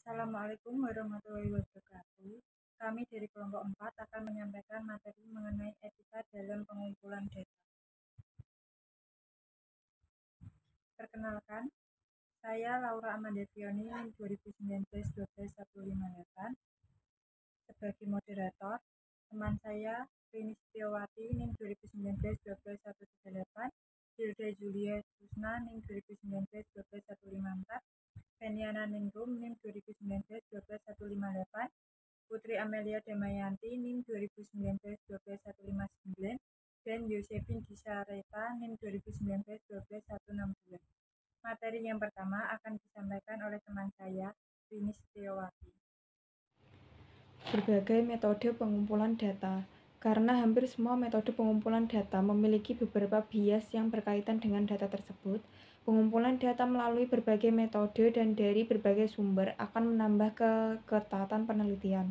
Assalamualaikum warahmatullahi wabarakatuh. Kami dari kelompok 4 akan menyampaikan materi mengenai etika dalam pengumpulan data. Perkenalkan, saya Laura Amanda Fioni, NIM 2019-12158. Sebagai moderator, teman saya Rini Setiawati, NIM 2019-12138, Hilda Julia Susna, NIM 2019-12154, Feniana Ningrum, NIM 2019-12158, Putri Amelia Damayanti, NIM 2019-12159, dan Yosefin Disareta, NIM 2019-12162. Materi yang pertama akan disampaikan oleh teman saya, Rini Setiawati. Berbagai metode pengumpulan data. Karena hampir semua metode pengumpulan data memiliki beberapa bias yang berkaitan dengan data tersebut, pengumpulan data melalui berbagai metode dan dari berbagai sumber akan menambah keketatan penelitian.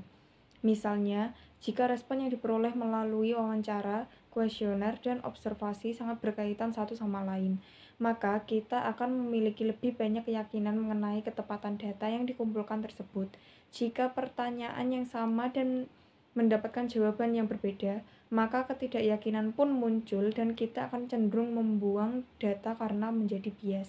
Misalnya, jika respon yang diperoleh melalui wawancara, kuesioner, dan observasi sangat berkaitan satu sama lain, maka kita akan memiliki lebih banyak keyakinan mengenai ketepatan data yang dikumpulkan tersebut. Jika pertanyaan yang sama dan mendapatkan jawaban yang berbeda, maka ketidakyakinan pun muncul dan kita akan cenderung membuang data karena menjadi bias.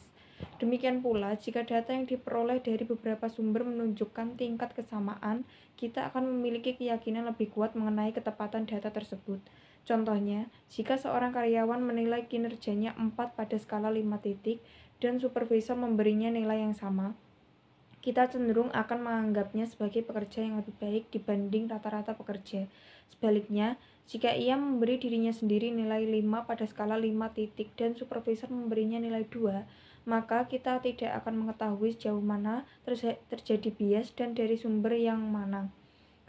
Demikian pula, jika data yang diperoleh dari beberapa sumber menunjukkan tingkat kesamaan, kita akan memiliki keyakinan lebih kuat mengenai ketepatan data tersebut. Contohnya, jika seorang karyawan menilai kinerjanya 4 pada skala 5 titik dan supervisor memberinya nilai yang sama, kita cenderung akan menganggapnya sebagai pekerja yang lebih baik dibanding rata-rata pekerja. Sebaliknya, jika ia memberi dirinya sendiri nilai 5 pada skala 5 titik dan supervisor memberinya nilai 2, maka kita tidak akan mengetahui sejauh mana terjadi bias dan dari sumber yang mana.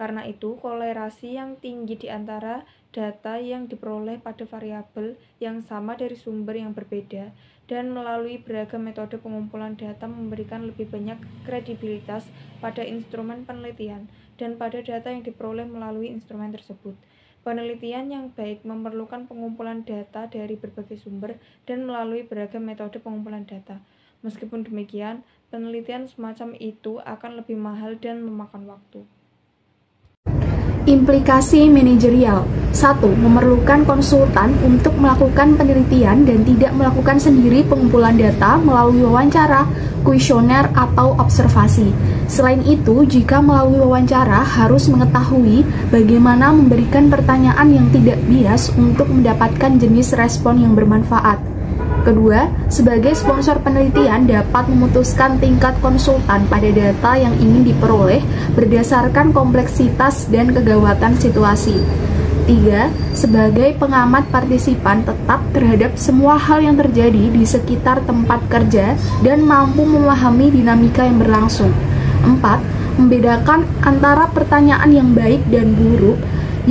Karena itu, kolerasi yang tinggi di antara data yang diperoleh pada variabel yang sama dari sumber yang berbeda dan melalui beragam metode pengumpulan data memberikan lebih banyak kredibilitas pada instrumen penelitian dan pada data yang diperoleh melalui instrumen tersebut. Penelitian yang baik memerlukan pengumpulan data dari berbagai sumber dan melalui beragam metode pengumpulan data. Meskipun demikian, penelitian semacam itu akan lebih mahal dan memakan waktu. Implikasi manajerial. 1. Memerlukan konsultan untuk melakukan penelitian dan tidak melakukan sendiri pengumpulan data melalui wawancara, kuesioner, atau observasi. Selain itu, jika melalui wawancara harus mengetahui bagaimana memberikan pertanyaan yang tidak bias untuk mendapatkan jenis respon yang bermanfaat. Kedua, sebagai sponsor penelitian dapat memutuskan tingkat konsultan pada data yang ingin diperoleh berdasarkan kompleksitas dan kegawatan situasi. 3. Sebagai pengamat partisipan tetap terhadap semua hal yang terjadi di sekitar tempat kerja dan mampu memahami dinamika yang berlangsung. 4. Membedakan antara pertanyaan yang baik dan buruk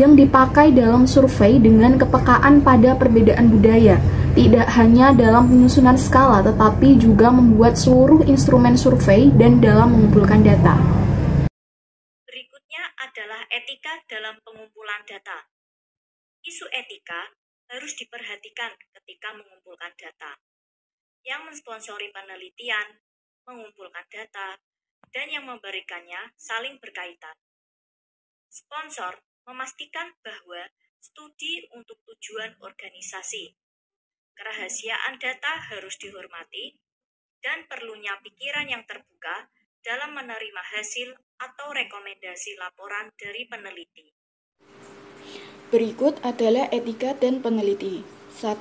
yang dipakai dalam survei dengan kepekaan pada perbedaan budaya, tidak hanya dalam penyusunan skala tetapi juga membuat seluruh instrumen survei dan dalam mengumpulkan data. Berikutnya adalah etika dalam pengumpulan data. Isu etika harus diperhatikan ketika mengumpulkan data. Yang mensponsori penelitian, mengumpulkan data, dan yang memberikannya saling berkaitan. Sponsor memastikan bahwa studi untuk tujuan organisasi. Kerahasiaan data harus dihormati dan perlunya pikiran yang terbuka dalam menerima hasil atau rekomendasi laporan dari peneliti. Berikut adalah etika dan peneliti. 1.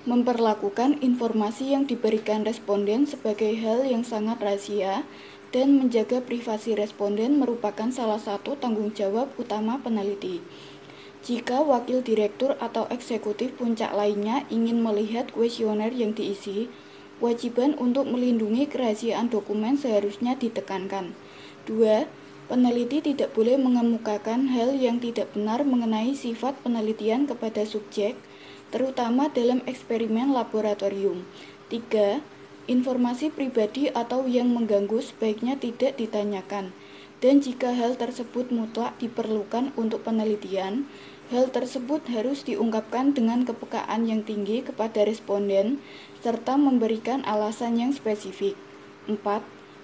Memperlakukan informasi yang diberikan responden sebagai hal yang sangat rahasia dan menjaga privasi responden merupakan salah satu tanggung jawab utama peneliti. Jika wakil direktur atau eksekutif puncak lainnya ingin melihat kuesioner yang diisi, kewajiban untuk melindungi kerahasiaan dokumen seharusnya ditekankan. 2. Peneliti tidak boleh mengemukakan hal yang tidak benar mengenai sifat penelitian kepada subjek, terutama dalam eksperimen laboratorium. 3. Informasi pribadi atau yang mengganggu sebaiknya tidak ditanyakan. Dan jika hal tersebut mutlak diperlukan untuk penelitian, hal tersebut harus diungkapkan dengan kepekaan yang tinggi kepada responden, serta memberikan alasan yang spesifik. 4.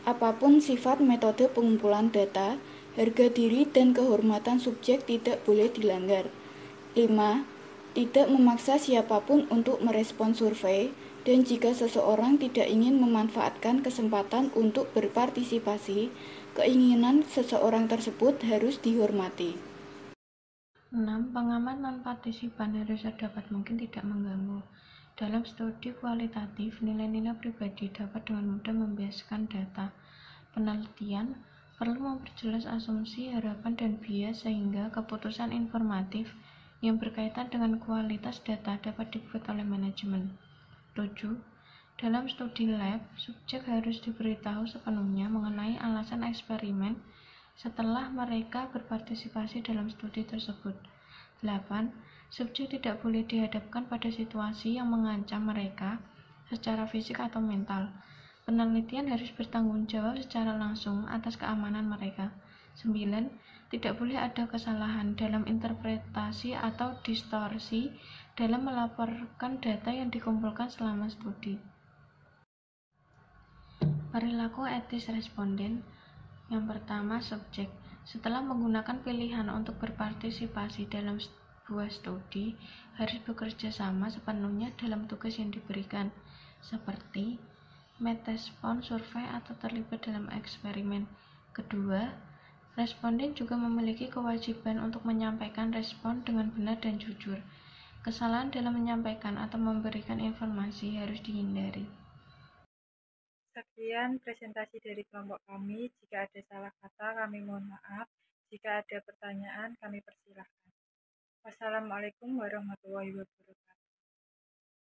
Apapun sifat metode pengumpulan data, harga diri dan kehormatan subjek tidak boleh dilanggar. 5. Tidak memaksa siapapun untuk merespon survei, dan jika seseorang tidak ingin memanfaatkan kesempatan untuk berpartisipasi, keinginan seseorang tersebut harus dihormati. 6. Pengamat non-partisipan harus sedapat mungkin tidak mengganggu. Dalam studi kualitatif, nilai-nilai pribadi dapat dengan mudah membiaskan data. Penelitian perlu memperjelas asumsi, harapan, dan bias sehingga keputusan informatif yang berkaitan dengan kualitas data dapat dibuat oleh manajemen. 7. Dalam studi lab, subjek harus diberitahu sepenuhnya mengenai alasan eksperimen setelah mereka berpartisipasi dalam studi tersebut. 8. Subjek tidak boleh dihadapkan pada situasi yang mengancam mereka secara fisik atau mental. Penelitian harus bertanggung jawab secara langsung atas keamanan mereka. 9. Tidak boleh ada kesalahan dalam interpretasi atau distorsi dalam melaporkan data yang dikumpulkan selama studi. Perilaku etis responden. Yang pertama, subjek. Setelah menggunakan pilihan untuk berpartisipasi dalam sebuah studi, harus bekerja sama sepenuhnya dalam tugas yang diberikan, seperti merespon survei atau terlibat dalam eksperimen. Kedua, responden juga memiliki kewajiban untuk menyampaikan respon dengan benar dan jujur. Kesalahan dalam menyampaikan atau memberikan informasi harus dihindari. Sekian presentasi dari kelompok kami. Jika ada salah kata, kami mohon maaf. Jika ada pertanyaan, kami persilahkan. Wassalamualaikum warahmatullahi wabarakatuh.